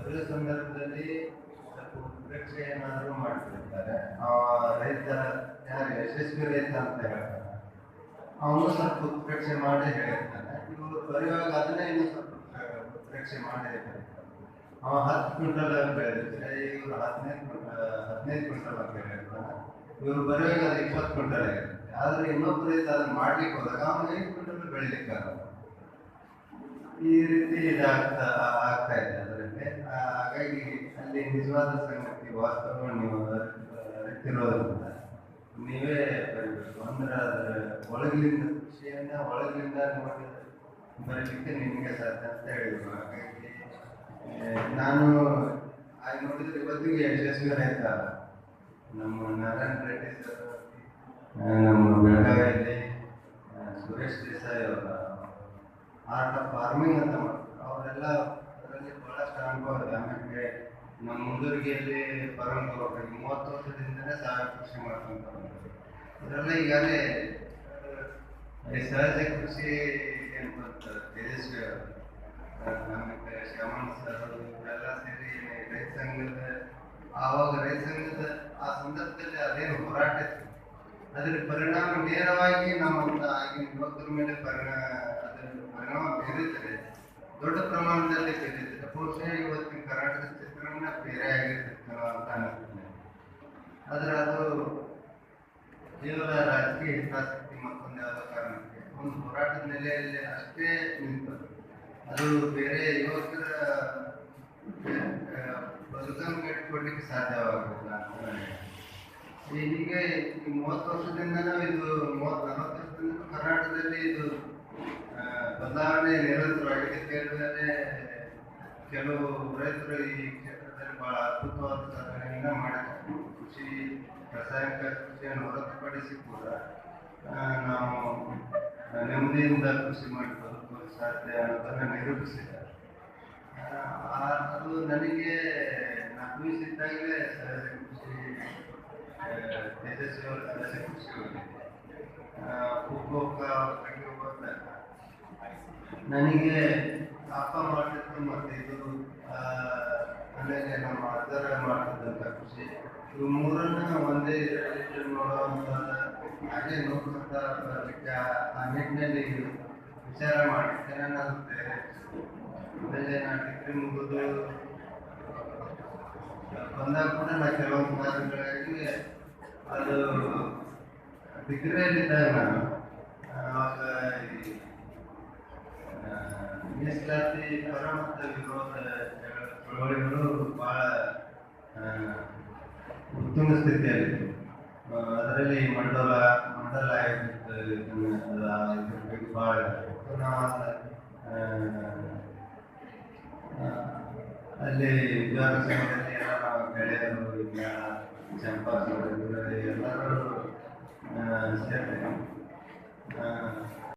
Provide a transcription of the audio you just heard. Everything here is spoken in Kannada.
ಬರೆಯೋ ಸಂದರ್ಭದಲ್ಲಿ ಸ್ವಲ್ಪ ಉತ್ಪ್ರೇಕ್ಷೆ ಏನಾದರೂ ಮಾಡ್ತಿರ್ತಾರೆ. ರೈತ ಯಾರು ಯಶಸ್ವಿ ರೈತ ಅಂತ ಹೇಳ್ತಾರೆ, ಅವನು ಸ್ವಲ್ಪ ಉತ್ಪ್ರೇಕ್ಷೆ ಮಾಡಿ ಹೇಳಿರ್ತಾನೆ. ಇವರು ಬರೆಯುವಾಗ ಅದನ್ನೇ ಇನ್ನೂ ಸ್ವಲ್ಪ ಉತ್ಪ್ರೇಕ್ಷೆ ಮಾಡಿ ಹೇಳ್ತಾರೆ. ಅವ 10 ಕ್ವಿಂಟಲ್ ಬೆಳೆದಿರ್ತಾರೆ, ಇವರು 15 ಕ್ವಿಂಟಲ್ ಅಂತ ಹೇಳಿರ್ತಾನೆ. ಇವರು ಬರೆಯುವಾಗ ಅದು 20 ಕ್ವಿಂಟಲ್ ಆಗಿರುತ್ತೆ. ಆದರೆ ಇನ್ನೊಬ್ಬ ರೈತ ಅದನ್ನು ಮಾಡ್ಲಿಕ್ಕೆ ಹೋದಾಗ ಅವನು 5 ಕ್ವಿಂಟಲ್ ಬೆಳಿಲಿಕ್ಕಾಗಲ್ಲ. ಈ ರೀತಿ ಆಗ್ತಾ ಇದೆ ಅದರಲ್ಲಿ. ಹಾಗಾಗಿ ಅಲ್ಲಿ ನಿಜವಾದ ಸಂಗತಿ ವಾಸ್ತವ ನೀವು ಅರಿತಿರೋದ್ರಿಂದ ನೀವೇ ಬರೀಬೇಕು. ಅಂದ್ರೆ ಅದರ ಒಳಗಿನಿಂದ ಖುಷಿಯನ್ನ ಒಳಗಿನಿಂದ ನೋಡಿ ಬರೀಲಿಕ್ಕೆ ನಿಮಗೆ ಸಾಧ್ಯ ಅಂತ ಹೇಳಿದ್ರು. ಹಾಗಾಗಿ ನಾನು ನೋಡಿದ್ರೆ ಇವತ್ತಿಗೆ ಯಶಸ್ವಿ ರೈತ ನಮ್ಮ ನಾರಾಯಣ ರೆಡ್ಡಿ ಸರ್, ನಮ್ಮ ಬೆಳಗಾವಿಯಲ್ಲಿ ಸುರೇಶ್ ದೇಸಾಯಿ ಅವರ ಆರ್ಟ್ ಆಫ್ ಫಾರ್ಮಿಂಗ್ ಅಂತ ಮಾಡ್ತಾರೆ. ಅವರೆಲ್ಲ ಅದರಲ್ಲಿ ಬಹಳಷ್ಟು ಅನುಭವ ಇದೆ. ಆಮೇಲೆ ನಮ್ಮ ಮುಂದುವರಿಗೆಯಲ್ಲಿ ಪರಂಪರೆ 30 ವರ್ಷದಿಂದಲೇ ಸಾವಯವ ಕೃಷಿ ಮಾಡ್ಕೊಂತ ಬಂದರು. ಅದರೆಲ್ಲ ಈಗಾಗಲೇ ಈ ಸಹಜ ಕೃಷಿ ಅಂತ ತೇಜಸ್ವಿ ಅವರು, ಆಮೇಲೆ ಶ್ಯಾಮಣ್ಣ ಸರ್ ಇವರೆಲ್ಲ ಸೇರಿ ರೈತ ಸಂಘದ ಆವಾಗ ರೈತ ಸಂಘದ ಆ ಸಂದರ್ಭದಲ್ಲಿ ಅದೇನು ಹೋರಾಟ ಇತ್ತು, ಅದರ ಪರಿಣಾಮ ನೇರವಾಗಿ ನಮ್ಮಂತ ಆಗಿನ ಯುವಕರ ಮೇಲೆ ಪರಿಣಾಮ ಬೀರುತ್ತದೆ, ದೊಡ್ಡ ಪ್ರಮಾಣದಲ್ಲಿ ಬೀರುತ್ತದೆ. ಬಹುಶಃ ಇವತ್ತಿನ ಕರ್ನಾಟಕ ಚಿತ್ರಣ ಬೇರೆ ಆಗಿರ್ತಿತ್ತು ಅಂತ ಅನಿಸ್ತದೆ. ಆದರೆ ಅದು ಕೇವಲ ರಾಜಕೀಯ ಹಿತಾಸಕ್ತಿ ಮತ್ತೊಂದು ಯಾವುದೋ ಕಾರಣಕ್ಕೆ ಒಂದು ಹೋರಾಟದ ನೆಲೆಯಲ್ಲಿ ಅಷ್ಟೇ ನಿಂತದ್ದು. ಅದು ಬೇರೆ ಯುವಕರ ಬದುಕನ್ನು ಕಟ್ಟಿಕೊಡ್ಲಿಕ್ಕೆ ಸಾಧ್ಯವಾಗಲಿಲ್ಲ ಅಂತ ಹೀಗೆ 30 ವರ್ಷದಿಂದನೂ ಇದು 30-40 ವರ್ಷದಿಂದ ಕರ್ನಾಟಕದಲ್ಲಿ ಇದು ಬದಲಾವಣೆ ನಿರಂತರವಾಗಿದೆ. ಕೆಲವು ರೈತರು ಈ ಕ್ಷೇತ್ರದಲ್ಲಿ ಬಹಳ ಅದ್ಭುತವಾದ ಸಾಧನೆಯನ್ನ ಮಾಡಿದ್ದಾರೆ. ಕೃಷಿ ರಾಸಾಯನಿಕ ಕೃಷಿಯನ್ನು ಹೊರತುಪಡಿಸಿ ಕೂಡ ನಾವು ನೆಮ್ಮದಿಯಿಂದ ಕೃಷಿ ಮಾಡಿ ಬದುಕಲು ಸಾಧ್ಯ ಅನ್ನೋದನ್ನು ನಿರೂಪಿಸಿದ್ದಾರೆ. ಅದು ನನಗೆ ನಾನು ಊಹಿಸಿದ್ದಾಗಲೇ ಸಹಜ ಕೃಷಿ ತೇಜಸ್ವಿ ಅವರ ಸಹಜ ಕೃಷಿ ಹೋಗಿದೆ. ಹೋದಾಗ ನನಗೆ ಅಪ್ಪ ಮಾಡ್ತಿತ್ತು ಮತ್ತು ಇದು ಆಮೇಲೆ ನಮ್ಮ ಅಜ್ಜರ ಮಾಡ್ತಿದ್ದಂಥ ಕೃಷಿ, ಇವು ಮೂರನ್ನು ಒಂದೇ ನೋಡುವಂಥ ಹಾಗೆ ನೋಡುವಂಥ ಆ ನಿಟ್ಟಿನಲ್ಲಿ ವಿಚಾರ ಮಾಡಿದ್ದೆ. ನಾನು ಅದು ಆಮೇಲೆ ನಾನು ಡಿಗ್ರಿ ಮುಗಿದು ಬಂದಾಗ ಕೂಡ ನಾನು ಕೆಲವೊಂದು ಕಾರ್ಯಗಳಾಗಿ ಅದು ಡಿಗ್ರಿಯಲ್ಲಿದ್ದಾಗ ನಾನು ಆವಾಗ ಮೀಸಲಾತಿ ಪರ ಮತ್ತು ವಿರೋಧ ಚಳವಳಿಗಳು ಬಹಳ ಉತ್ತಮ ಸ್ಥಿತಿಯಲ್ಲಿತ್ತು. ಅದರಲ್ಲಿ ಮಂಡಲ ಬಹಳ ಅಲ್ಲಿ ವಿದ್ಯಾರ್ಥಿ ಸಂಘದಲ್ಲಿ ಎಲ್ಲ ನಾವು ಗೆಳೆಯರು ಚಂಪಾ ಎಲ್ಲರೂ ಸೇರ್ತೇವೆ.